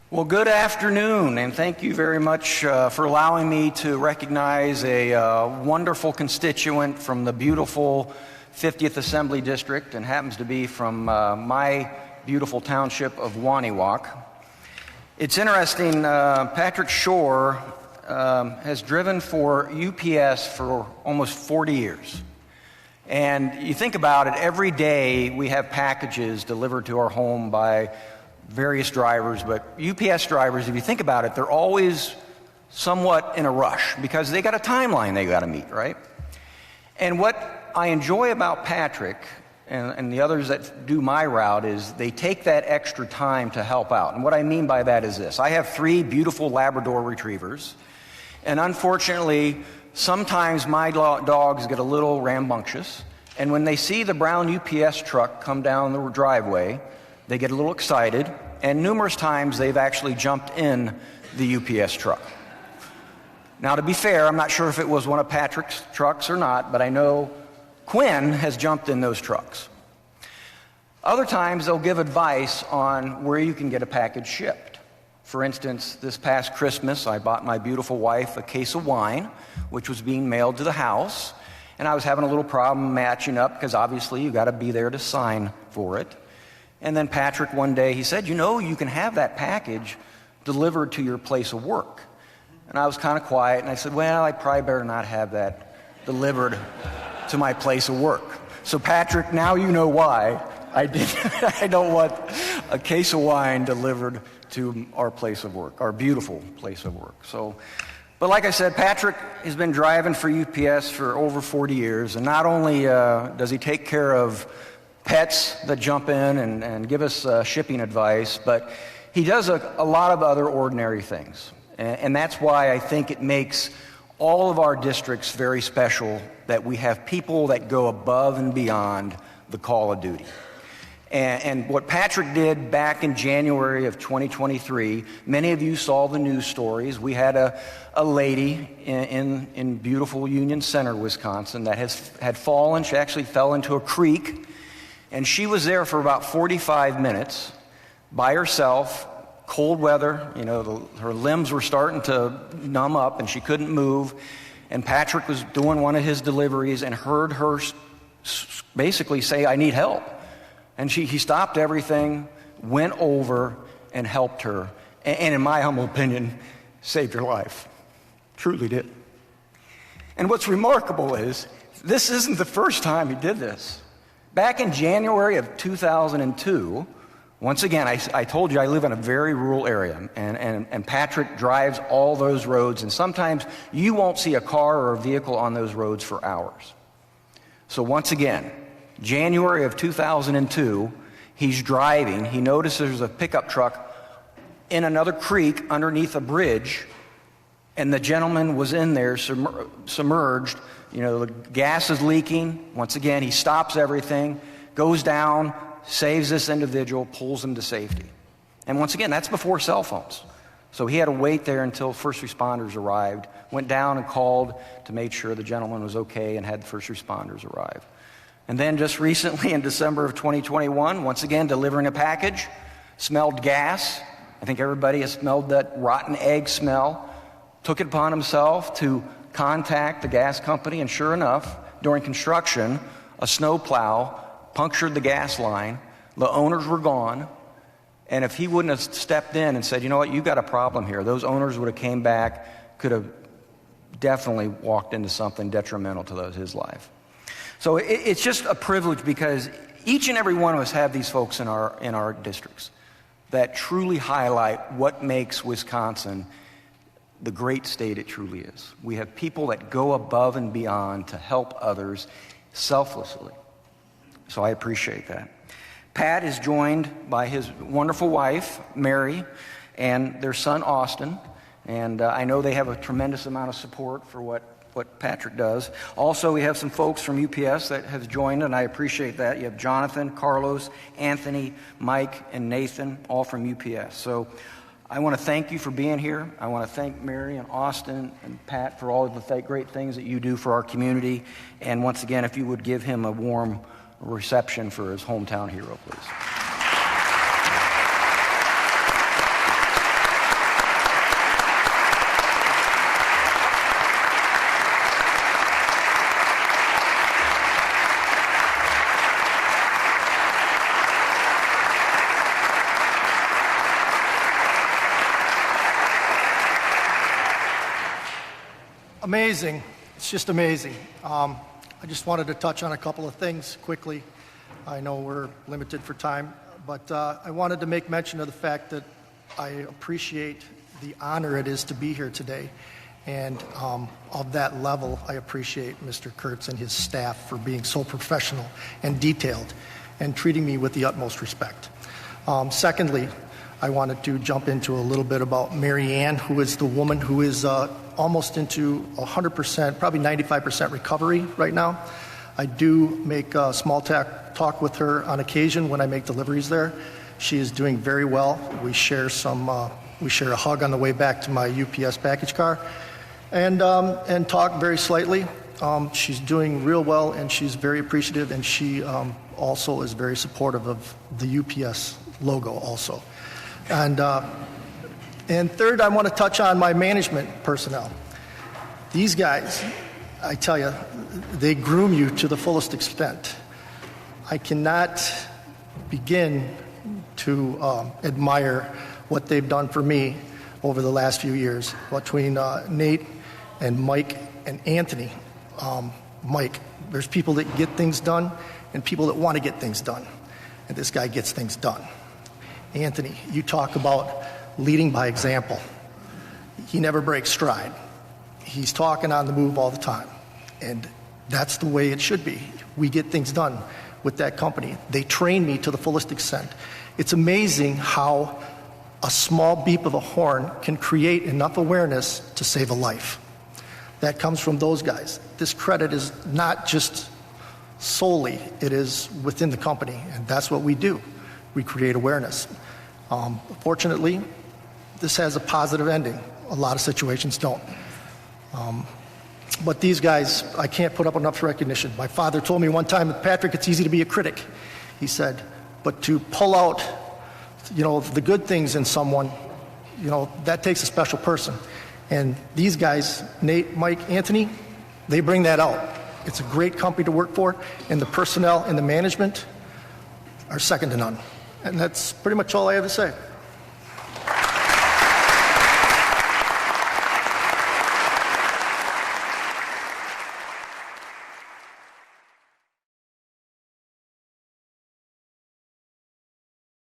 Well, good afternoon, and thank you very much for allowing me to recognize a wonderful constituent from the beautiful 50th Assembly District, and happens to be from my beautiful township of Waniwak. It's interesting, Patrick Shore has driven for UPS for almost 40 years. And you think about it, every day we have packages delivered to our home by various drivers, but UPS drivers, if you think about it, they're always somewhat in a rush because they got a timeline they got to meet, right? And what I enjoy about Patrick and the others that do my route is they take that extra time to help out. And what I mean by that is this. I have 3 beautiful Labrador retrievers, and unfortunately, sometimes my dogs get a little rambunctious, and when they see the brown UPS truck come down the driveway, they get a little excited, and numerous times they've actually jumped in the UPS truck. Now, to be fair, I'm not sure if it was one of Patrick's trucks or not, but I know Quinn has jumped in those trucks. Other times, they'll give advice on where you can get a package shipped. For instance, this past Christmas, I bought my beautiful wife a case of wine, which was being mailed to the house, and I was having a little problem matching up because obviously you got to be there to sign for it. And then Patrick one day, he said, you can have that package delivered to your place of work. And I was kind of quiet, and I said, well, I probably better not have that delivered to my place of work. So Patrick, now you know why I don't want a case of wine delivered to our place of work, our beautiful place of work. But like I said, Patrick has been driving for UPS for over 40 years, and not only does he take care of pets that jump in and give us shipping advice, but he does a lot of other ordinary things. And that's why I think it makes all of our districts very special that we have people that go above and beyond the call of duty. And what Patrick did back in January of 2023, many of you saw the news stories. We had a lady in beautiful Union Center, Wisconsin, that had fallen. She actually fell into a creek. And she was there for about 45 minutes by herself, cold weather, her limbs were starting to numb up and she couldn't move. And Patrick was doing one of his deliveries and heard her basically say, I need help. And he stopped everything, went over and helped her. And in my humble opinion, saved her life. Truly did. And what's remarkable is, this isn't the first time he did this. Back in January of 2002, once again, I told you I live in a very rural area, and Patrick drives all those roads, and sometimes you won't see a car or a vehicle on those roads for hours. So once again, January of 2002, he's driving. He notices there's a pickup truck in another creek underneath a bridge, and the gentleman was in there submerged. The gas is leaking. Once again, he stops everything, goes down, saves this individual, pulls him to safety. And once again, that's before cell phones. So he had to wait there until first responders arrived, went down and called to make sure the gentleman was okay and had the first responders arrive. And then just recently in December of 2021, once again, delivering a package, smelled gas. I think everybody has smelled that rotten egg smell. Took it upon himself to contact the gas company, and sure enough, during construction, a snowplow punctured the gas line. The owners were gone, and if he wouldn't have stepped in and said, you know what, you got a problem here, those owners would have came back, could have definitely walked into something detrimental to his life. So it's just a privilege because each and every one of us have these folks in our districts that truly highlight what makes Wisconsin the great state it truly is. We have people that go above and beyond to help others selflessly. So I appreciate that. Pat is joined by his wonderful wife, Mary, and their son, Austin. And I know they have a tremendous amount of support for what Patrick does. Also, we have some folks from UPS that have joined, and I appreciate that. You have Jonathan, Carlos, Anthony, Mike, and Nathan, all from UPS. So I want to thank you for being here. I want to thank Mary and Austin and Pat for all of the great things that you do for our community. And once again, if you would give him a warm reception for his hometown hero, please. Amazing. It's just amazing. I just wanted to touch on a couple of things quickly. I know we're limited for time, but I wanted to make mention of the fact that I appreciate the honor it is to be here today. And of that level, I appreciate Mr. Kurtz and his staff for being so professional and detailed and treating me with the utmost respect. Secondly, I wanted to jump into a little bit about Mary Ann, who is the woman who is almost into 100%, probably 95% recovery right now. I do make small talk with her on occasion when I make deliveries there. She is doing very well. We share a hug on the way back to my UPS package car, and talk very slightly. She's doing real well, and she's very appreciative, and she also is very supportive of the UPS logo also. And third, I want to touch on my management personnel. These guys, I tell you, they groom you to the fullest extent. I cannot begin to admire what they've done for me over the last few years. Between Nate and Mike and Anthony, Mike, there's people that get things done and people that want to get things done. And this guy gets things done. Anthony, you talk about leading by example. He never breaks stride. He's talking on the move all the time. And that's the way it should be. We get things done with that company. They train me to the fullest extent. It's amazing how a small beep of a horn can create enough awareness to save a life. That comes from those guys. This credit is not just solely, it is within the company, and that's what we do. We create awareness. Fortunately, this has a positive ending. A lot of situations don't. But these guys, I can't put up enough recognition. My father told me one time, Patrick, it's easy to be a critic. He said, but to pull out, the good things in someone, that takes a special person. And these guys, Nate, Mike, Anthony, they bring that out. It's a great company to work for, and the personnel and the management are second to none. And that's pretty much all I have to say.